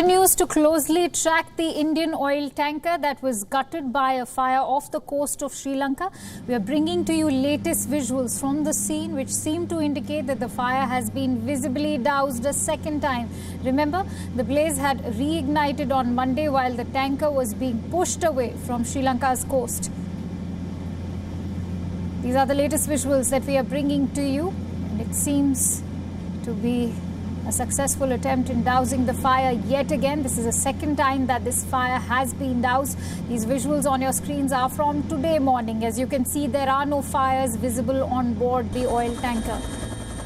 Continues to closely track the Indian oil tanker that was gutted by a fire off the coast of Sri Lanka. We are bringing to you latest visuals from the scene which seem to indicate that the fire has been visibly doused a second time. Remember, the blaze had reignited on Monday while the tanker was being pushed away from Sri Lanka's coast. These are the latest visuals that we are bringing to you, and it seems to be a successful attempt in dousing the fire yet again. This is the second time that this fire has been doused. These visuals on your screens are from today morning. As you can see, there are no fires visible on board the oil tanker.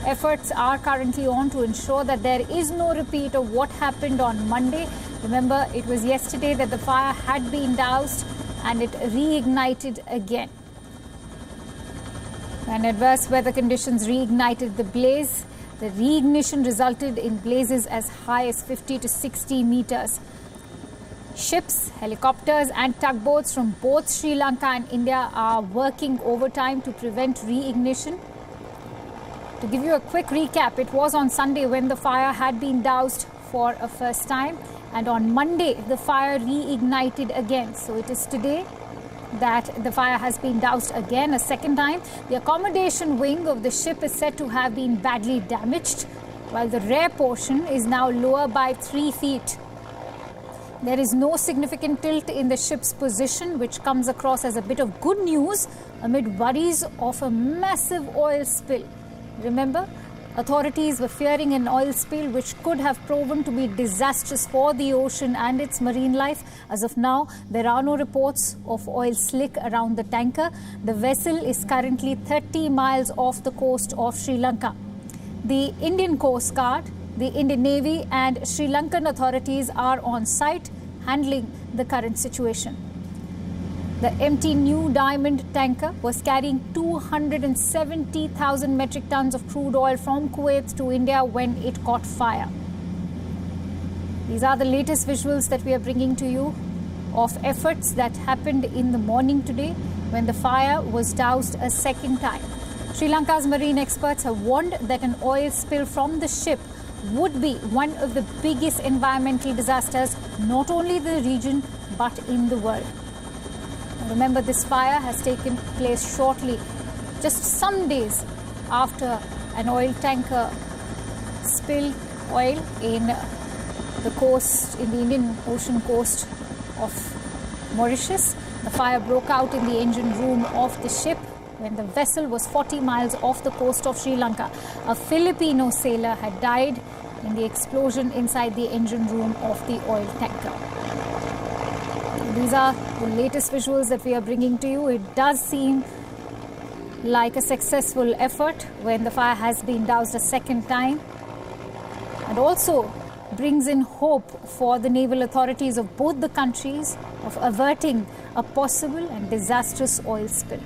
Efforts are currently on to ensure that there is no repeat of what happened on Monday. Remember, it was yesterday that the fire had been doused and it reignited again. When adverse weather conditions reignited the blaze, the reignition resulted in blazes as high as 50 to 60 meters. Ships, helicopters and tugboats from both Sri Lanka and India are working overtime to prevent reignition. To give you a quick recap, it was on Sunday when the fire had been doused for a first time, and on Monday the fire reignited again. So it is today that the fire has been doused again a second time. The accommodation wing of the ship is said to have been badly damaged, while the rear portion is now lower by 3 feet. There is no significant tilt in the ship's position, which comes across as a bit of good news amid worries of a massive oil spill. Remember, authorities were fearing an oil spill which could have proven to be disastrous for the ocean and its marine life. As of now, there are no reports of oil slick around the tanker. The vessel is currently 30 miles off the coast of Sri Lanka. The Indian Coast Guard, the Indian Navy and Sri Lankan authorities are on site handling the current situation. The empty New Diamond tanker was carrying 270,000 metric tons of crude oil from Kuwait to India when it caught fire. These are the latest visuals that we are bringing to you of efforts that happened in the morning today when the fire was doused a second time. Sri Lanka's marine experts have warned that an oil spill from the ship would be one of the biggest environmental disasters, not only in the region, but in the world. Remember, this fire has taken place shortly, just some days after an oil tanker spilled oil in the coast, in the Indian Ocean coast of Mauritius. The fire broke out in the engine room of the ship when the vessel was 40 miles off the coast of Sri Lanka. A Filipino sailor had died in the explosion inside the engine room of the oil tanker. These are the latest visuals that we are bringing to you. It does seem like a successful effort when the fire has been doused a second time, and also brings in hope for the naval authorities of both the countries of averting a possible and disastrous oil spill.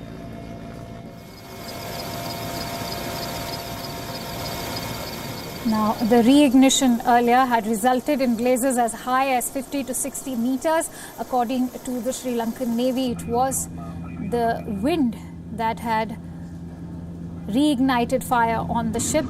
Now, the reignition earlier had resulted in blazes as high as 50 to 60 meters. According to the Sri Lankan Navy, it was the wind that had reignited fire on the ship.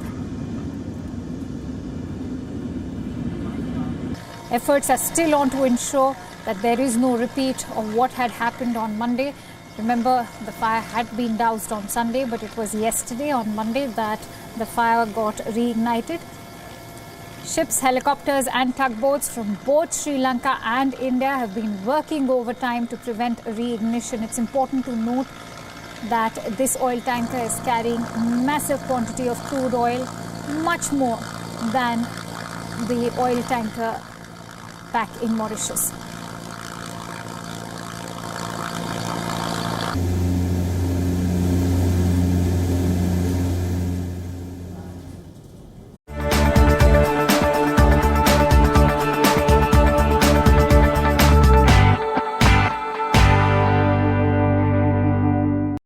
Efforts are still on to ensure that there is no repeat of what had happened on Monday. Remember, the fire had been doused on Sunday, but it was yesterday, on Monday, that the fire got reignited. Ships, helicopters and tugboats from both Sri Lanka and India have been working overtime to prevent a reignition. It's important to note that this oil tanker is carrying massive quantity of crude oil, much more than the oil tanker back in Mauritius.